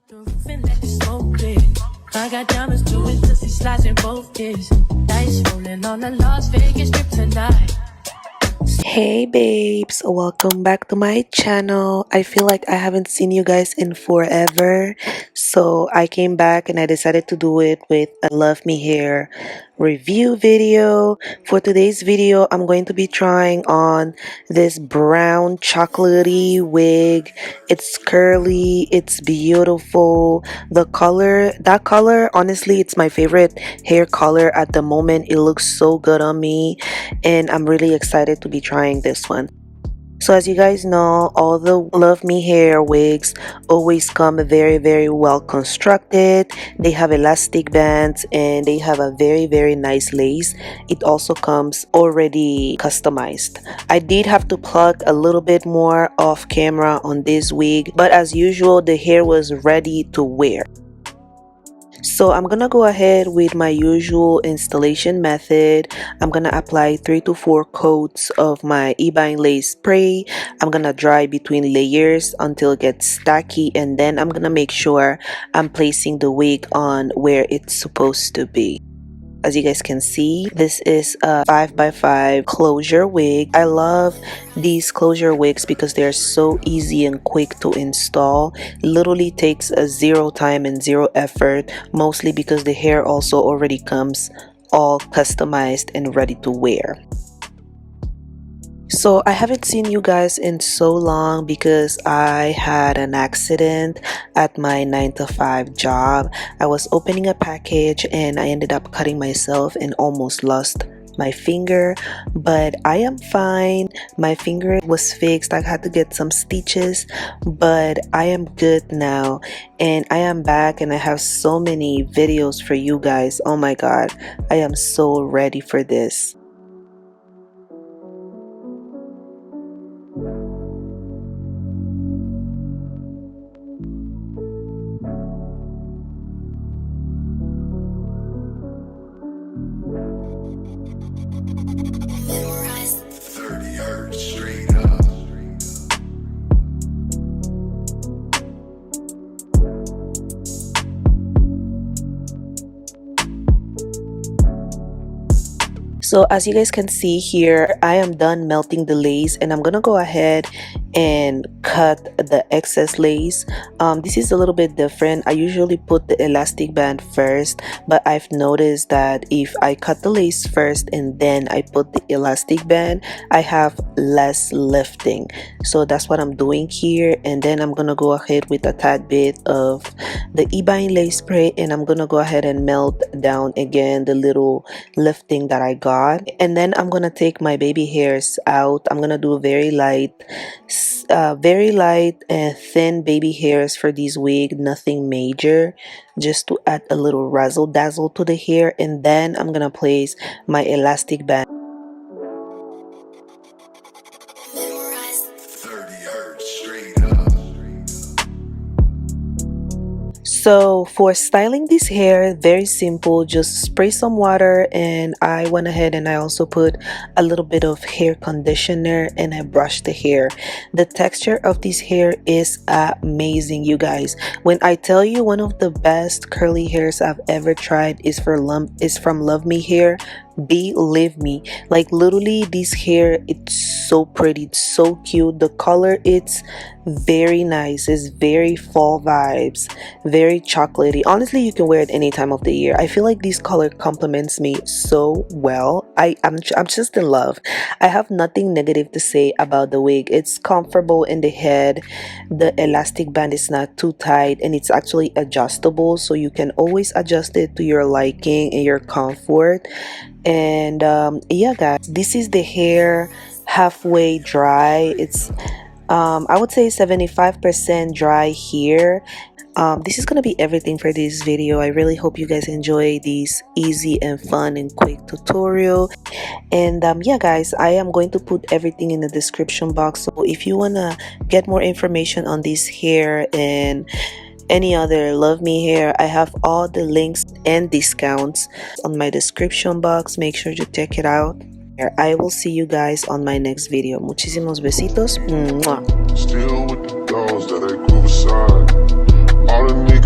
the roof and let the smoke clear. I got diamonds doing pussy slides in both ears. Dice rolling on the Las Vegas strip tonight. Hey babes, welcome back to my channel. I feel like I haven't seen you guys in forever, so I came back and I decided to do it with a Love Me Hair review video. For today's video, I'm going to be trying on this brown chocolatey wig. It's curly, it's beautiful. That color, honestly, it's my favorite hair color at the moment. It looks so good on me and I'm really excited to be trying this one. So as you guys know, all the Love Me Hair wigs always come very well constructed. They have elastic bands and they have a very nice lace. It also comes already customized. I did have to pluck a little bit more off camera on this wig, but as usual, the hair was ready to wear. So I'm gonna go ahead with my usual installation method. I'm gonna apply 3 to 4 coats of my ebine lace spray. I'm gonna dry between layers until it gets tacky, and then I'm gonna make sure I'm placing the wig on where it's supposed to be. As you guys can see, this is a 5x5 closure wig. I love these closure wigs because they're so easy and quick to install. Literally takes a 0 time and 0 effort, mostly because the hair also already comes all customized and ready to wear. So I haven't seen you guys in so long because I had an accident at my 9 to 5 job. I was opening a package and I ended up cutting myself and almost lost my finger, but I am fine. My finger was fixed. I had to get some stitches, but I am good now and I am back and I have so many videos for you guys. Oh my god, I am so ready for this. So as you guys can see here, I am done melting the lace and I'm gonna go ahead and cut the excess lace. This is a little bit different. I usually put the elastic band first, but I've noticed that if I cut the lace first and then I put the elastic band, I have less lifting. So that's what I'm doing here, and then I'm gonna go ahead with a tad bit of the ebine lace spray and I'm gonna go ahead and melt down again the little lifting that I got. And then I'm gonna take my baby hairs out. I'm gonna do very light and thin baby hairs for this wig, nothing major, just to add a little razzle dazzle to the hair. And then I'm gonna place my elastic band. So for styling this hair, very simple, just spray some water and I went ahead and I also put a little bit of hair conditioner and I brushed the hair. The texture of this hair is amazing, you guys. When I tell you one of the best curly hairs I've ever tried is from Love Me Hair, believe me, like literally this hair, it's so pretty, it's so cute. The color, it's very nice, it's very fall vibes, very chocolatey. Honestly, you can wear it any time of the year. I feel like this color complements me so well. I'm just in love. I have nothing negative to say about the wig. It's comfortable in the head. The elastic band is not too tight and it's actually adjustable, so you can always adjust it to your liking and your comfort. And yeah guys, this is the hair halfway dry. It's I would say 75% dry here. This is gonna be everything for this video. I really hope you guys enjoy this easy and fun and quick tutorial. And yeah guys, I am going to put everything in the description box, so if you wanna get more information on this hair and any other Love Me Hair, I have all the links and discounts on my description box. Make sure to check it out. I will see you guys on my next video. Muchísimos besitos. Mwah. Still with the dogs that I grew beside. All the niggas